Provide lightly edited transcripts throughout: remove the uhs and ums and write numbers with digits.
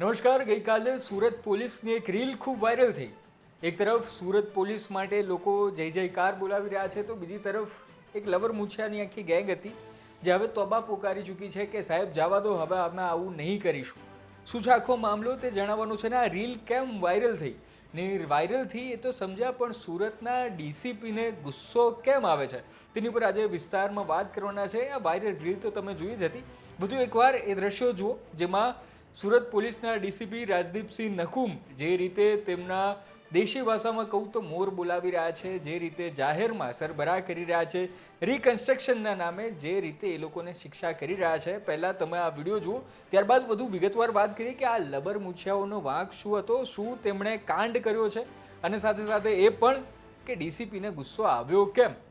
નમસ્કાર. ગઈકાલે સુરત પોલીસની એક રીલ ખૂબ વાયરલ થઈ. એક તરફ સુરત પોલીસ માટે લોકો જય જયકાર બોલાવી રહ્યા છે, તો બીજી તરફ એક લવર મૂછિયાની આખી ગેંગ હતી જે હવે તોબા પોકારી ચૂકી છે કે સાહેબ જવા દો, હવે અમે આવું નહીં કરીશું. શું છે આખો મામલો તે જણાવવાનું છે ને આ રીલ કેમ વાયરલ થઈ ને વાયરલ થઈ એ તો સમજ્યા, પણ સુરતના ડીસીપીને ગુસ્સો કેમ આવે છે તેની પર આજે વિસ્તારમાં વાત કરવાના છે. આ વાયરલ રીલ તો તમે જોઈ જ હતી. વધુ એકવાર એ દ્રશ્યો જુઓ જેમાં સુરત પોલીસના ડીસીપી રાજદીપસિંહ નકુમ જે રીતે તેમના દેશી ભાષામાં કહું તો મોર બોલાવી રહ્યા છે, જે રીતે જાહેરમાં સરભરા કરી રહ્યા છે, રિકન્સ્ટ્રક્શનના નામે જે રીતે એ લોકોને શિક્ષા કરી રહ્યા છે. પહેલાં તમે આ વિડીયો જુઓ, ત્યારબાદ વધુ વિગતવાર વાત કરીએ કે આ લબર મૂછિયાઓનો વાંક શું હતો, શું તેમણે કાંડ કર્યો છે, અને સાથે સાથે એ પણ કે ડીસીપીને ગુસ્સો આવ્યો કેમ.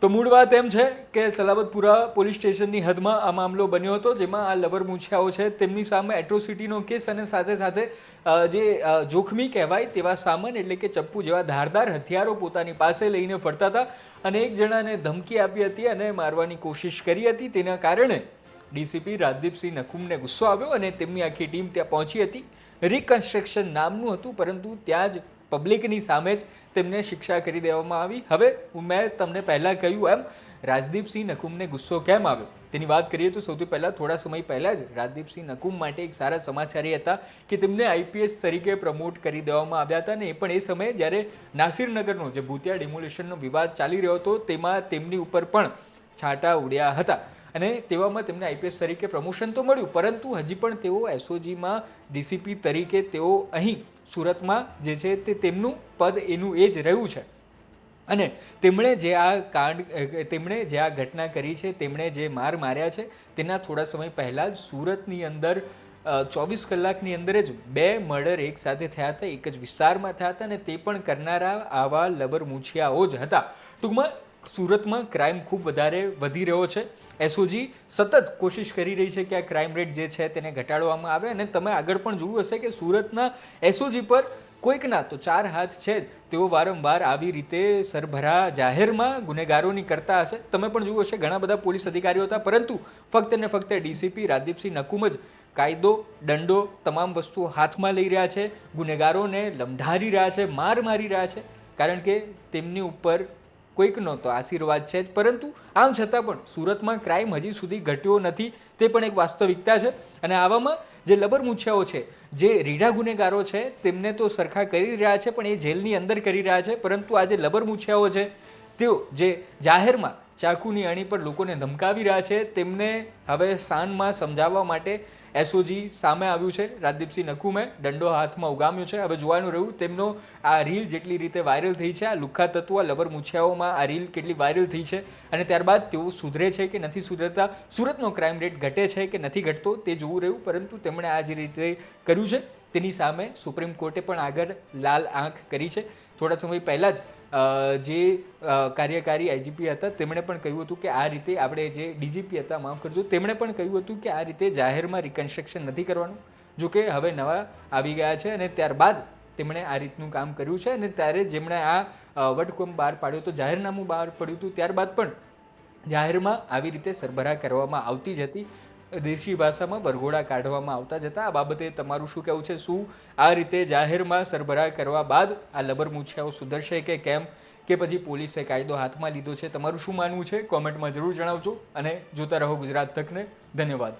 તો મૂળ વાત એમ છે કે સલાબતપુરા પોલીસ સ્ટેશનની હદમાં આ મામલો બન્યો હતો, જેમાં આ લબર મૂછિયાઓ છે તેમની સામે એટ્રોસિટીનો કેસ અને સાથે સાથે જે જોખમી કહેવાય તેવા સામાન એટલે કે ચપ્પુ જેવા ધારદાર હથિયારો પોતાની પાસે લઈને ફરતા હતા અને એક જણાને ધમકી આપી હતી અને મારવાની કોશિશ કરી હતી. તેના કારણે ડીસીપી રાજદીપસિંહ નકુમને ગુસ્સો આવ્યો અને તેમની આખી ટીમ ત્યાં પહોંચી હતી. રિકન્સ્ટ્રક્શન નામનું હતું, પરંતુ ત્યાં જ પબ્લિકની સામે જ તેમને શિક્ષા કરી દેવામાં આવી. હવે મેં તમને પહેલાં કહ્યું એમ રાજદીપસિંહ નકુમને ગુસ્સો કેમ આવ્યો તેની વાત કરીએ તો સૌથી પહેલાં થોડા સમય પહેલાં જ રાજદીપસિંહ નકુમ માટે એક સારા સમાચાર એ હતા કે તેમને આઈપીએસ તરીકે પ્રમોટ કરી દેવામાં આવ્યા હતા, અને એ પણ એ સમયે જ્યારે નાસિરનગરનો જે ભૂતિયા ડિમોલિશનનો વિવાદ ચાલી રહ્યો હતો તેમાં તેમની ઉપર પણ છાંટા ઉડ્યા હતા અને તેવામાં તેમને આઈપીએસ તરીકે પ્રમોશન તો મળ્યું, પરંતુ હજી પણ તેઓ એસઓજીમાં ડીસીપી તરીકે તેઓ અહીં સુરતમાં જે છે તે તેમનું પદ એનું એ જ રહ્યું છે. અને તેમણે જે આ ઘટના કરી છે, તેમણે જે માર્યા છે તેના થોડા સમય પહેલાં જ સુરતની અંદર 24 કલાકની અંદર જ 2 મર્ડર એક સાથે થયા હતા, એક જ વિસ્તારમાં થયા હતા, અને તે પણ કરનારા આવા લબર મૂછિયાઓ જ હતા. ટૂંકમાં સુરતમાં ક્રાઇમ ખૂબ વધારે વધી રહ્યો છે. એસઓજી સતત કોશિશ કરી રહી છે કે આ ક્રાઇમ રેટ જે છે તેને ઘટાડવામાં આવે, અને તમે આગળ પણ જોયું હશે કે સુરતના એસઓજી પર કોઈકના તો 4 હાથ છે, તેઓ વારંવાર આવી રીતે સરભરા જાહેરમાં ગુનેગારોની કરતા હશે. તમે પણ જોયું હશે ઘણા બધા પોલીસ અધિકારીઓ હતા, પરંતુ ફક્ત ને ફક્ત ડીસીપી રાજદીપસિંહ નકુમ જ કાયદો દંડો તમામ વસ્તુઓ હાથમાં લઈ રહ્યા છે, ગુનેગારોને લંઢારી રહ્યા છે, મારી રહ્યા છે, કારણ કે તેમની ઉપર કોઈકનો તો આશીર્વાદ છે જ. પરંતુ આમ છતાં પણ સુરતમાં ક્રાઇમ હજી સુધી ઘટ્યો નથી, તે પણ એક વાસ્તવિકતા છે. અને આવામાં જે લબર મૂછિયાઓ છે, જે રીઢા ગુનેગારો છે, તેમને તો સરખા કરી રહ્યા છે, પણ એ જેલની અંદર કરી રહ્યા છે. પરંતુ આ જે લબર મૂછિયાઓ છે તેઓ જે જાહેરમાં ચાકુની અણી પર લોકોને ધમકાવી રહ્યા છે, તેમને હવે શાનમાં સમજાવવા માટે એસઓજી સામે આવ્યું છે. રાજદીપસિંહ નકુમે દંડો હાથમાં ઉગામ્યો છે. હવે જોવાનું રહ્યું તેમનો આ રીલ જેટલી રીતે વાયરલ થઈ છે, આ લુખ્ખા તત્વો લબર મૂછિયાઓમાં આ રીલ કેટલી વાયરલ થઈ છે, અને ત્યારબાદ તેઓ સુધરે છે કે નથી સુધરતા, સુરતનો ક્રાઇમ રેટ ઘટે છે કે નથી ઘટતો તે જોવું રહ્યું. પરંતુ તેમણે આ જે રીતે કર્યું છે તેની સામે સુપ્રીમ કોર્ટે પણ આગળ લાલ આંખ કરી છે. થોડા સમય પહેલાં જ જે કાર્યકારી આઈજીપી હતા તેમણે પણ કહ્યું હતું કે આ રીતે આપણે જે ડીજીપી હતા, માફ કરજો, તેમણે પણ કહ્યું હતું કે આ રીતે જાહેરમાં રિકન્સ્ટ્રક્શન નથી કરવાનું. જોકે હવે નવા આવી ગયા છે અને ત્યારબાદ તેમણે આ રીતનું કામ કર્યું છે. અને ત્યારે જેમણે આ વટહુકમ બહાર પાડ્યો હતો, જાહેરનામું બહાર પડ્યું હતું, ત્યારબાદ પણ જાહેરમાં આવી રીતે સરભરા કરવામાં આવતી જ હતી. દેશી ભાષામાં વરઘોડા કાઢવામાં આવતા જતા. આ બાબતે તમારું શું કહેવું છે? શું આ રીતે જાહેરમાં સરભરા કરવા બાદ આ લબરમૂછિયાઓ સુધરશે કે કેમ, કે પછી પોલીસે કાયદો હાથમાં લીધો છે? તમારું શું માનવું છે કોમેન્ટમાં જરૂર જણાવજો અને જોતા રહો ગુજરાત તકને. ધન્યવાદ.